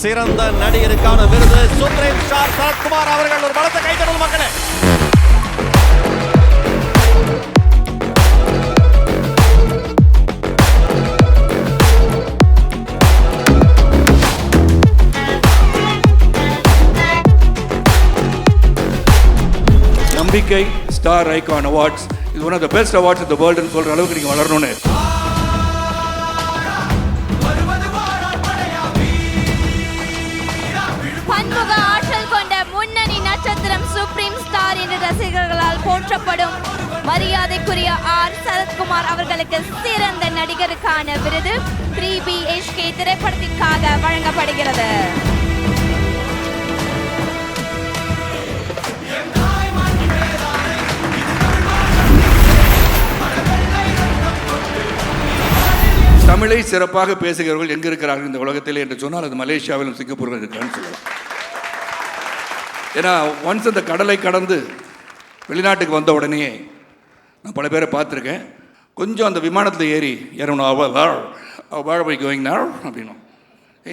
சிறந்த நடிகருக்கான விருது சுப்ரீம் ஸ்டார் சரத்குமார் அவர்கள். ஒரு பலத்த கைத்தறல் மக்களே. நம்பிக்கை ஸ்டார் ஐகான் அவார்ட்ஸ் இது one of the best awards in the வேர்ல்ட்னு சொல்ற அளவுக்கு நீங்க வளரணும்னு பன்முக ஆற்றல் கொண்ட முன்னணி நட்சத்திரம் சுப்ரீம் ஸ்டார் என்ற ரசிகர்களால் போற்றப்படும் மரியாதைக்குரிய ஆர் சரத்குமார் அவர்களுக்கு சிறந்த நடிகருக்கான விருது 3BHK திரைப்படத்திற்காக வழங்கப்படுகிறது. தமிழை சிறப்பாக பேசுகிறவர்கள் எங்கே இருக்கிறார்கள் இந்த உலகத்தில் என்று சொன்னால் அது மலேசியாவிலும் சிங்கப்பூரிலும் இருக்கிறான்னு சொல்லலாம். ஏன்னா ஒன்ஸ் அந்த கடலை கடந்து வெளிநாட்டுக்கு வந்த உடனே நான் பல பேரை பார்த்துருக்கேன். கொஞ்சம் அந்த விமானத்தில் ஏறி இறங்கணும் வாழ போய் கோயிங்கண்ணா அப்படின்னும்.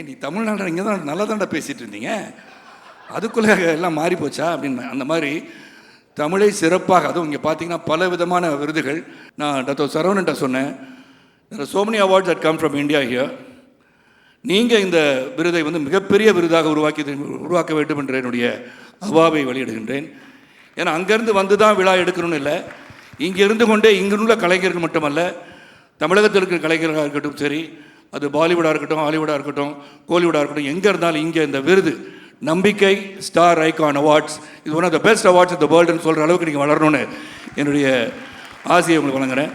நீ தமிழ்நாட்டில் இங்கே தான் நல்லா தாண்டா பேசிகிட்டு இருந்தீங்க, அதுக்குள்ளே எல்லாம் மாறி போச்சா அப்படின்னு. அந்த மாதிரி தமிழை சிறப்பாக, அதுவும் இங்கே பார்த்தீங்கன்னா பல விதமான விருதுகள். நான் டாக்டர் சரவணன்ட்ட சொன்னேன், there are so many awards that come from India here. நீங்கள் இந்த விருதை மிகப்பெரிய விருதாக உருவாக்க வேண்டும் என்ற என்னுடைய அவாவை வெளியிடுகின்றேன். ஏன்னா அங்கேருந்து வந்து தான் விழா எடுக்கணும்னு இல்லை, இங்கே இருந்து கொண்டே இங்குள்ள கலைஞர்கள் மட்டுமல்ல, தமிழகத்தில் இருக்கிற கலைஞர்களாக இருக்கட்டும், சரி அது பாலிவுட்டாக இருக்கட்டும், ஹாலிவுட்டாக இருக்கட்டும், கோலிவுட்டாக இருக்கட்டும், எங்கே இருந்தாலும் இங்கே இந்த விருது நம்பிக்கை ஸ்டார் ஐகான் அவார்ட்ஸ் இது one of the best awards in the வேர்ல்டுன்னு சொல்கிற அளவுக்கு நீங்கள் வளரணும்னு என்னுடைய ஆசையை உங்களுக்கு வழங்குகிறேன்.